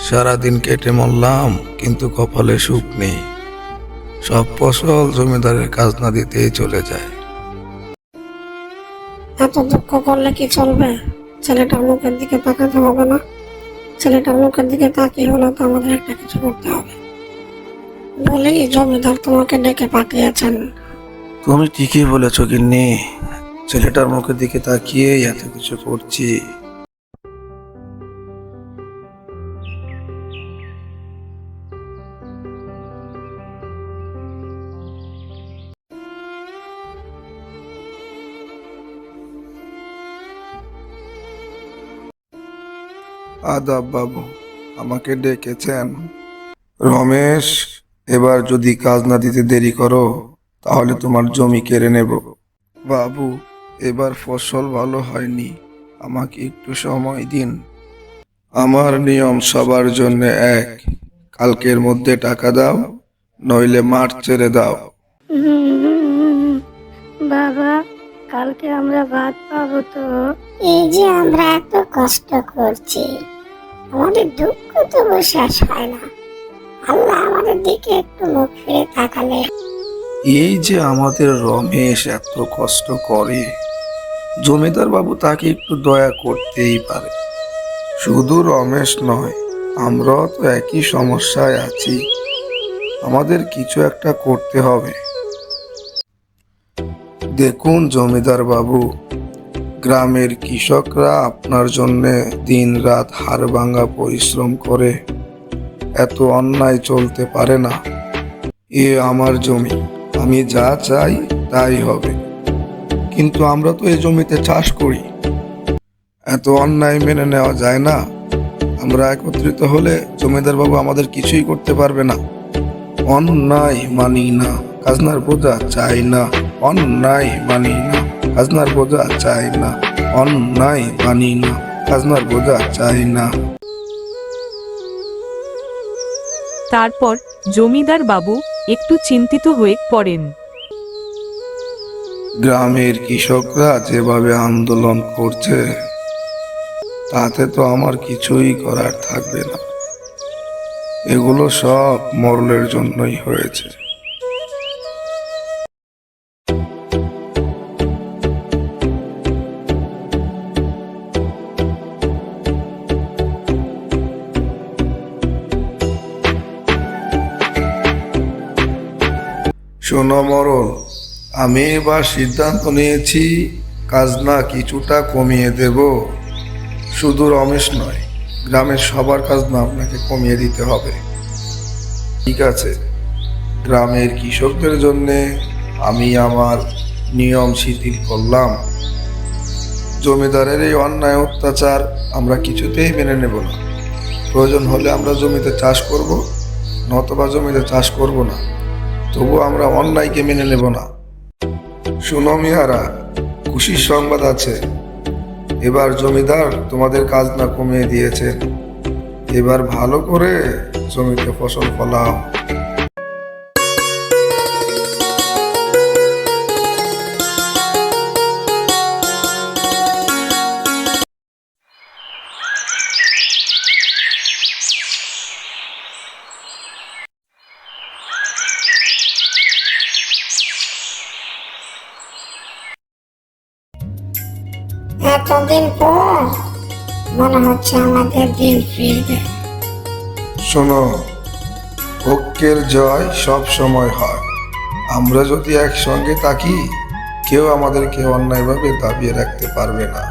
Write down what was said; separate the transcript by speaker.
Speaker 1: সারাদিন কেটে মরলাম, কিন্তু কপালে সুখ নেই। সব ফসল জমিদারের খাজনা দিতেই চলে যায়।
Speaker 2: এত দুঃখ করলে কি চলবে? ছেলেটার মুখের দিকে তাকাতে হবে না? ছেলেটার মুখের দিকে তাকিয়ে হলো তো আমাদের একটা কিছু করতে হবে। বলি, জমিদার তোমাকে ডেকে পাঠিয়েছেন।
Speaker 1: তুমি ঠিকই বলেছ গিন্নি, ছেলেটার মুখের দিকে তাকিয়ে এত কিছু করছি। আদাব বাবু, আমাকে ডেকেছেন? রমেশ, এবার যদি কাজ না দিতে দেরি করো তাহলে তোমার জমি কেড়ে নেব। বাবু, এবার ফসল ভালো হয়নি, আমাকে একটু সময় দিন। আমার নিয়ম সবার জন্য এক, কালকের মধ্যে টাকা দাও, নইলে মাঠ ছেড়ে দাও।
Speaker 3: বাবা, কালকে আমরা ভাত পাবো তো?
Speaker 4: এই যে আমরা এত কষ্ট করছি, আমাদের দুঃখ তো শেষ হয় না। আল্লাহ আমাদের দিকে একটু মুখ ফিরে তাকালে।
Speaker 1: এই যে আমাদের রমেশ এত কষ্ট করে, জমিদার বাবু তাকে একটু দয়া করতেই পারে। শুধু রমেশ নয়, আমরাও তো একই সমস্যায় আছি, আমাদের কিছু একটা করতে হবে। দেখুন জমিদার বাবু, গ্রামের কৃষকরা আপনার জন্য দিন রাত হাড়ভাঙা পরিশ্রম করে, এত অন্যায় চলতে পারে না। এ আমার জমি, আমি যা চাই তাই হবে, কিন্তু আমরা তো এই জমিতে চাষ করি, এত অন্যায় মেনে নেওয়া যায় না। আমরা একত্রিত হলে জমিদার বাবু আমাদের কিছুই করতে পারবে না। অন্যায় মানি না, খাজনার বোঝা চাই না। অন্যায় মানি না, খাজনার বোঝা চাই না। অন্যায় মানি না, খাজনার বোঝা চাই না।
Speaker 5: তারপর জমিদার বাবু একটু চিন্তিত হয়ে পড়েন।
Speaker 1: গ্রামের কৃষকরা যেভাবে আন্দোলন করছে, তাতে তো আমার কিছুই করার থাকবে না। এগুলো সব মরলের জন্যই হয়েছে। শোনো মরল, আমি এবার সিদ্ধান্ত নিয়েছি, খাজনা কিছুটা কমিয়ে দেব। শুধু রমেশ নয়, গ্রামের সবার খাজনা আপনাকে কমিয়ে দিতে হবে। ঠিক আছে, গ্রামের কৃষকদের জন্য আমি আমার নিয়ম শিথিল করলাম। জমিদারের এই অন্যায় অত্যাচার আমরা কিছুতেই মেনে নেব না। প্রয়োজন হলে আমরা জমিতে চাষ করব, নতবা জমিতে চাষ করব না, তবু আমরা অন্যায়কে মেনে নেব না। শুনো মিয়ারা, খুশির সংবাদ আছে, এবার জমিদার তোমাদের খাজনা কমিয়ে দিয়েছেন। এবার ভালো করে জমিতে ফসল ফলাও।
Speaker 4: এতদিন পর মনে হচ্ছে আমাদের দিন ফিরবে।
Speaker 1: শোনো, ঐক্যের জয় সব সময় হয়। আমরা যদি একসঙ্গে থাকি, কেউ আমাদেরকে অন্যায়ভাবে দাবিয়ে রাখতে পারবে না।